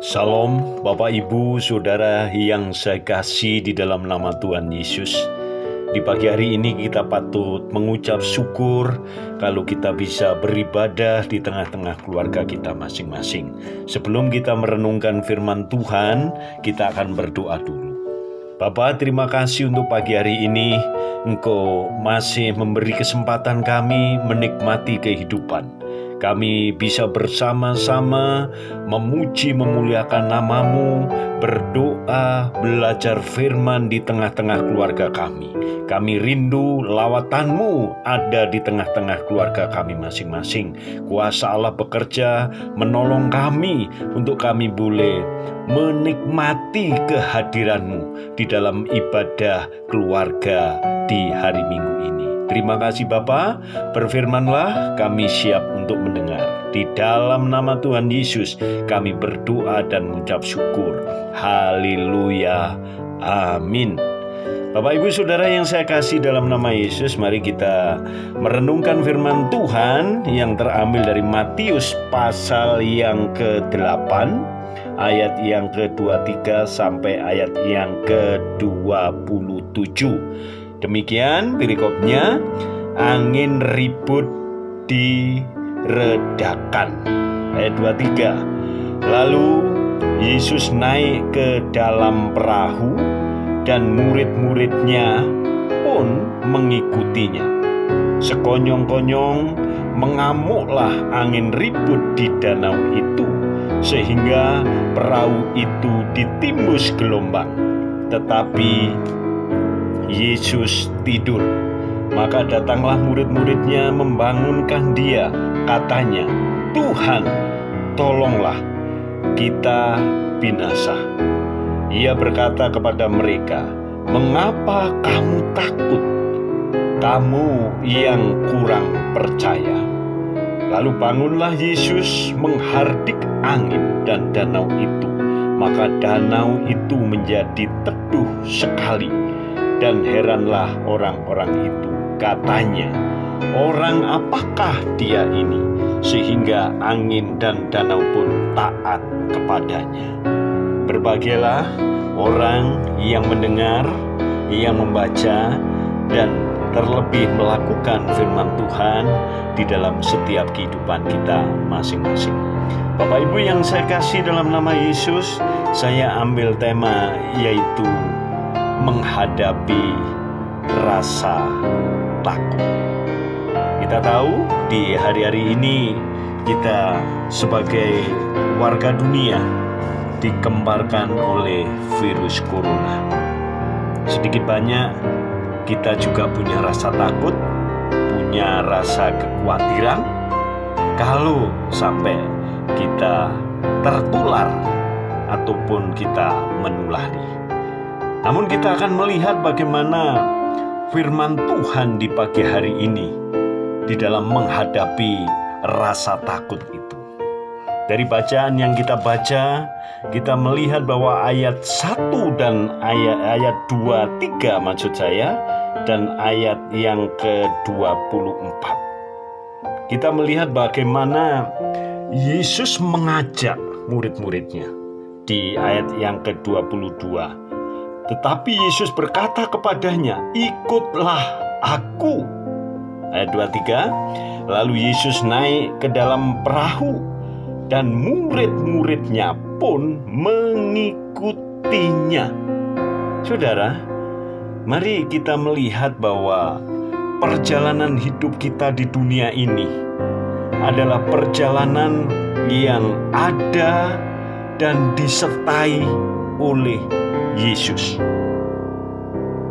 Salam Bapak Ibu Saudara yang saya kasih di dalam nama Tuhan Yesus. Di pagi hari ini kita patut mengucap syukur kalau kita bisa beribadah di tengah-tengah keluarga kita masing-masing. Sebelum kita merenungkan firman Tuhan, kita akan berdoa dulu. Bapa, terima kasih untuk pagi hari ini. Engkau masih memberi kesempatan kami menikmati kehidupan. Kami bisa bersama-sama memuji memuliakan nama-Mu, berdoa, belajar firman di tengah-tengah keluarga kami. Kami rindu lawatan-Mu ada di tengah-tengah keluarga kami masing-masing. Kuasa Allah bekerja menolong kami untuk kami boleh menikmati kehadiran-Mu di dalam ibadah keluarga di hari Minggu ini. Terima kasih Bapa, berfirmanlah, kami siap untuk mendengar. Di dalam nama Tuhan Yesus kami berdoa dan mengucap syukur. Haleluya, amin. Bapak Ibu Saudara yang saya kasih dalam nama Yesus, mari kita merenungkan firman Tuhan yang terambil dari Matius pasal yang ke-8, ayat yang ke-23 sampai ayat yang ke-27. Demikian perikopnya, angin ribut diredakan. Ayat 23. Lalu Yesus naik ke dalam perahu dan murid-muridnya pun mengikutinya. Sekonyong-konyong mengamuklah angin ribut di danau itu, sehingga perahu itu ditimbus gelombang. Tetapi Yesus tidur. Maka datanglah murid-muridnya membangunkan dia. Katanya, "Tuhan, tolonglah, kita binasa." Ia berkata kepada mereka, "Mengapa kamu takut, kamu yang kurang percaya?" Lalu bangunlah Yesus menghardik angin dan danau itu. Maka danau itu menjadi teduh sekali. Dan heranlah orang-orang itu. Katanya, "Orang apakah dia ini, sehingga angin dan danau pun taat kepadanya?" Berbahagialah orang yang mendengar, yang membaca, dan terlebih melakukan firman Tuhan di dalam setiap kehidupan kita masing-masing. Bapak Ibu yang saya kasih dalam nama Yesus, saya ambil tema yaitu menghadapi rasa takut. Kita tahu di hari-hari ini kita sebagai warga dunia digemparkan oleh virus corona. Sedikit banyak kita juga punya rasa takut, punya rasa kekhawatiran kalau sampai kita tertular ataupun kita menulari. Namun kita akan melihat bagaimana firman Tuhan di pagi hari ini di dalam menghadapi rasa takut itu. Dari bacaan yang kita baca, kita melihat bahwa ayat 1 dan ayat 23 maksud saya, dan ayat yang ke-24. Kita melihat bagaimana Yesus mengajak murid-muridnya di ayat yang ke-22. Tetapi Yesus berkata kepadanya, "Ikutlah aku." Ayat 23, lalu Yesus naik ke dalam perahu dan murid-muridnya pun mengikutinya. Saudara, mari kita melihat bahwa perjalanan hidup kita di dunia ini adalah perjalanan yang ada dan disertai oleh Yesus.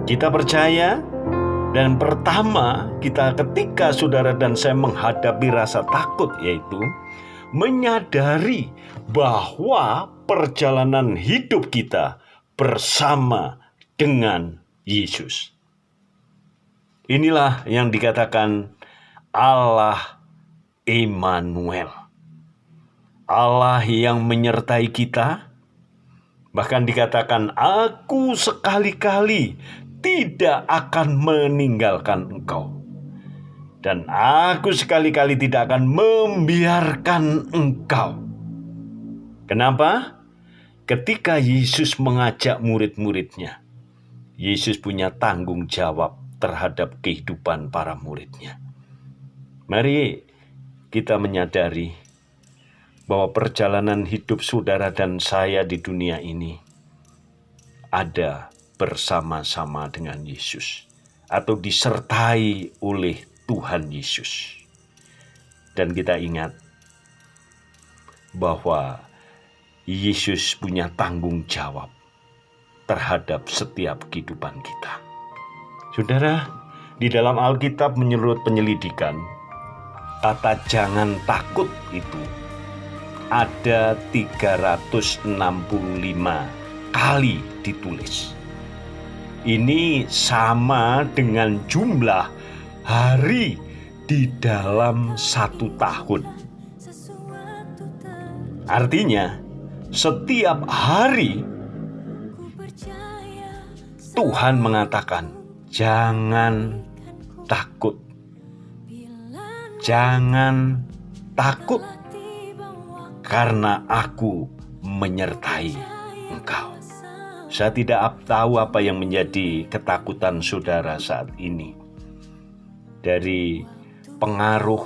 Kita percaya, dan pertama ketika saudara dan saya menghadapi rasa takut, yaitu menyadari bahwa perjalanan hidup kita bersama dengan Yesus. Inilah yang dikatakan Allah Immanuel, Allah yang menyertai kita. Bahkan dikatakan, "Aku sekali-kali tidak akan meninggalkan engkau. Dan aku sekali-kali tidak akan membiarkan engkau." Kenapa? ketika Yesus mengajak murid-muridnya, Yesus punya tanggung jawab terhadap kehidupan para muridnya. Mari kita menyadari bahwa perjalanan hidup saudara dan saya di dunia ini ada bersama-sama dengan Yesus atau disertai oleh Tuhan Yesus. Dan kita ingat bahwa Yesus punya tanggung jawab terhadap setiap kehidupan kita. Saudara, di dalam Alkitab menurut penyelidikan, kata jangan takut itu ada 365 kali ditulis. Ini sama dengan jumlah hari di dalam 1 tahun. Artinya, setiap hari Tuhan mengatakan, jangan takut. Jangan takut, karena aku menyertai engkau. Saya tidak tahu apa yang menjadi ketakutan saudara saat ini. Dari pengaruh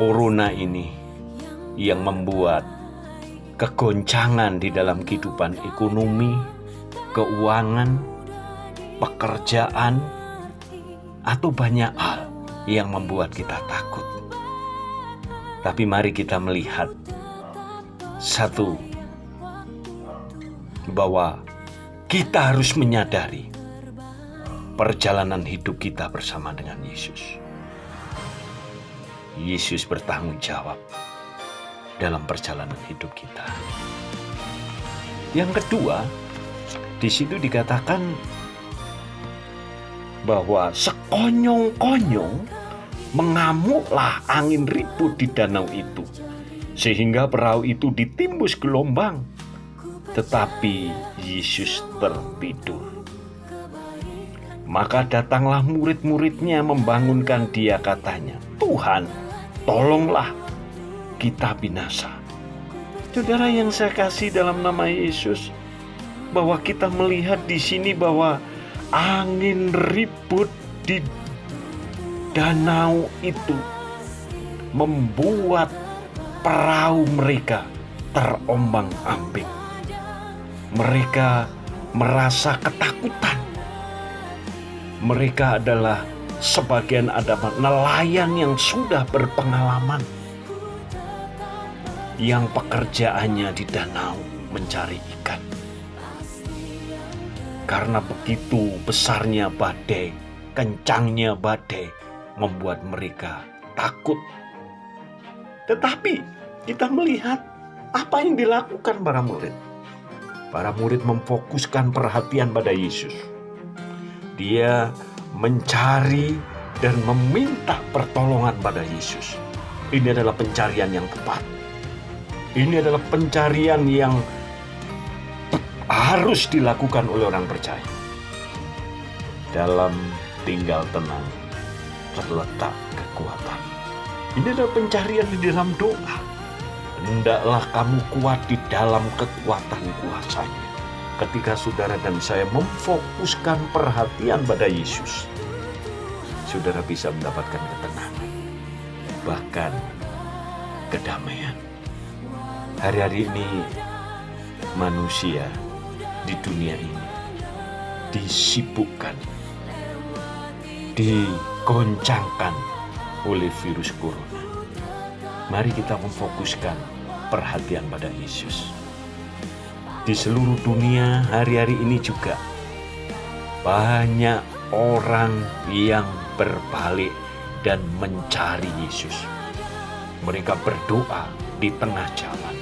corona ini yang membuat kegoncangan di dalam kehidupan ekonomi, keuangan, pekerjaan, atau banyak hal yang membuat kita takut. Tapi mari kita melihat satu, bahwa kita harus menyadari perjalanan hidup kita bersama dengan Yesus. Yesus bertanggung jawab dalam perjalanan hidup kita. Yang kedua, di situ dikatakan bahwa sekonyong-konyong mengamuklah angin ribut di danau itu, sehingga perahu itu ditimbus gelombang. Tetapi Yesus tertidur. Maka datanglah murid-muridnya membangunkan dia, katanya, Tuhan, tolonglah, kita binasa. Saudara yang saya kasih dalam nama Yesus, bahwa kita melihat di sini bahwa angin ribut di danau itu membuat perahu mereka terombang-ambing. Mereka merasa ketakutan. Mereka adalah sebagian adalah nelayan yang sudah berpengalaman, yang pekerjaannya di danau mencari ikan. Karena begitu besarnya badai, kencangnya badai, membuat mereka takut. Tetapi kita melihat apa yang dilakukan para murid. Para murid memfokuskan perhatian pada Yesus. Dia mencari dan meminta pertolongan pada Yesus. Ini adalah pencarian yang tepat. Ini adalah pencarian yang harus dilakukan oleh orang percaya. Dalam tinggal tenang terletak kekuatan. Ini adalah pencarian di dalam doa. Hendaklah kamu kuat di dalam kekuatan kuasa-Nya. Ketika saudara dan saya memfokuskan perhatian pada Yesus, saudara bisa mendapatkan ketenangan, bahkan kedamaian. Hari-hari ini manusia di dunia ini disibukkan, digoncangkan oleh virus corona. Mari kita memfokuskan perhatian pada Yesus. Di seluruh dunia hari-hari ini juga banyak orang yang berbalik dan mencari Yesus. Mereka berdoa di tengah jalan.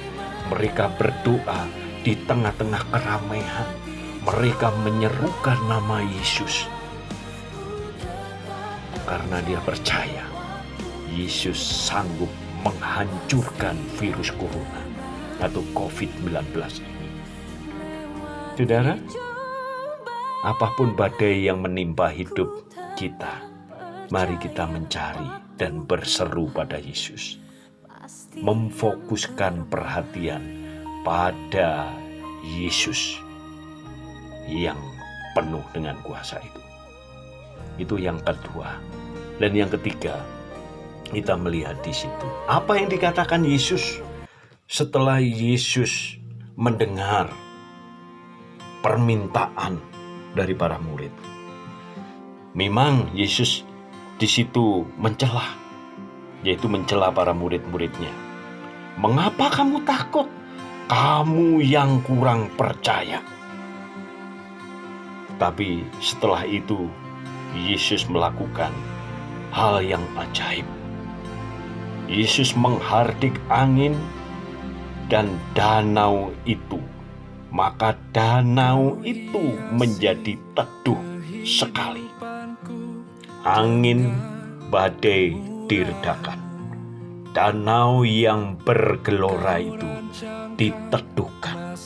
Mereka berdoa di tengah-tengah keramaian. Mereka menyerukan nama Yesus. Karena dia percaya Yesus sanggup menghancurkan virus corona atau COVID-19 ini. Saudara, apapun badai yang menimpa hidup kita, mari kita mencari dan berseru pada Yesus. Memfokuskan perhatian pada Yesus yang penuh dengan kuasa itu. Itu yang kedua. Dan yang ketiga, kita melihat di situ apa yang dikatakan Yesus setelah Yesus mendengar permintaan dari para murid. Memang Yesus di situ mencela, yaitu mencela para murid-muridnya. Mengapa kamu takut? Kamu yang kurang percaya. Tapi setelah itu Yesus melakukan hal yang ajaib. Yesus menghardik angin dan danau itu. Maka danau itu menjadi teduh sekali. Angin badai diredakan. Danau yang bergelora itu diteduhkan.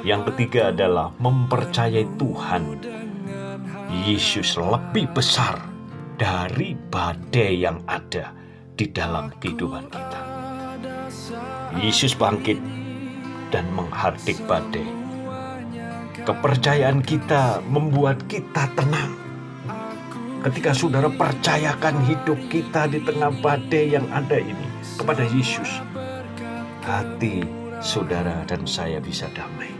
Yang ketiga adalah mempercayai Tuhan. Yesus lebih besar dari badai yang ada di dalam kehidupan kita. Yesus bangkit dan menghardik badai. Kepercayaan kita membuat kita tenang. Ketika saudara percayakan hidup kita di tengah badai yang ada ini kepada Yesus, hati saudara dan saya bisa damai.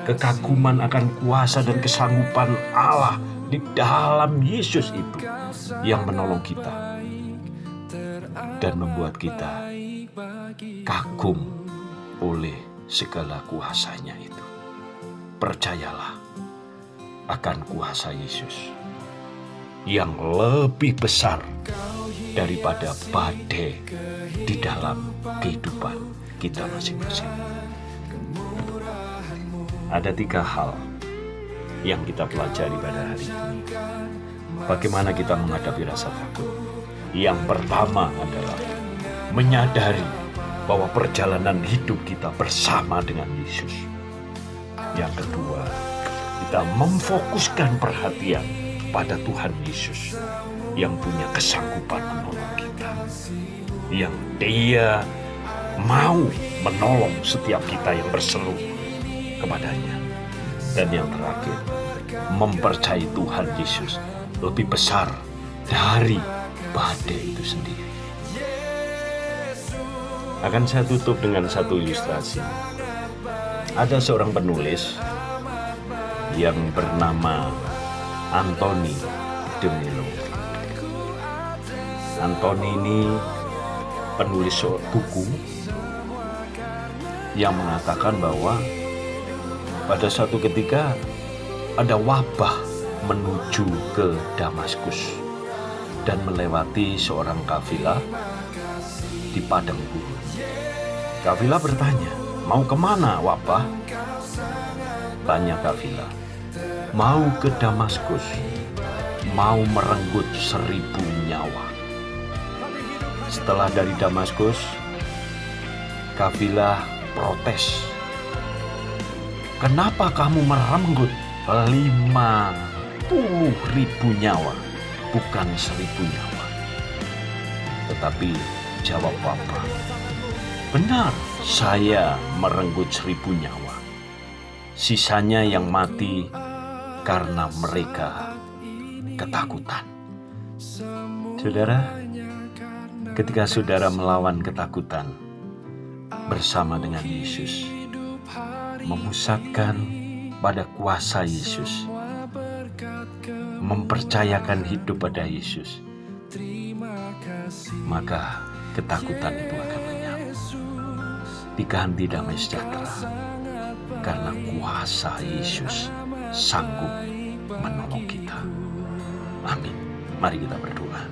Kekaguman akan kuasa dan kesanggupan Allah di dalam Yesus itu yang menolong kita dan membuat kita kagum oleh segala kuasanya itu. Percayalah akan kuasa Yesus yang lebih besar daripada badai di dalam kehidupan kita masing-masing. Ada 3 hal yang kita pelajari pada hari ini. Bagaimana kita menghadapi rasa takut? Yang pertama adalah menyadari bahwa perjalanan hidup kita bersama dengan Yesus. Yang kedua, kita memfokuskan perhatian pada Tuhan Yesus yang punya kesanggupan menolong kita, yang Dia mau menolong setiap kita yang berseru kepadanya. Dan yang terakhir, mempercayai Tuhan Yesus lebih besar dari badai itu sendiri. Akan saya tutup dengan satu ilustrasi. Ada seorang penulis yang bernama Anthony de Mello. Anthony ini penulis buku yang mengatakan bahwa pada suatu ketika ada wabah menuju ke Damaskus dan melewati seorang kafilah di padang gurun. Kafilah bertanya, mau kemana wabah? Tanya kafilah, mau ke Damaskus, mau merenggut 1000 nyawa. Setelah dari Damaskus, kafilah protes. Kenapa kamu merenggut 50.000 nyawa, bukan 1000 nyawa? Tetapi jawab wabah, benar, saya merenggut 1000 nyawa. Sisanya yang mati karena mereka ketakutan. Saudara, ketika saudara melawan ketakutan bersama dengan Yesus, memusatkan pada kuasa Yesus, mempercayakan hidup pada Yesus, maka ketakutan itu akan lenyap, diganti damai sejahtera, karena kuasa Yesus sanggup menolong kita. Amin. Mari kita berdoa.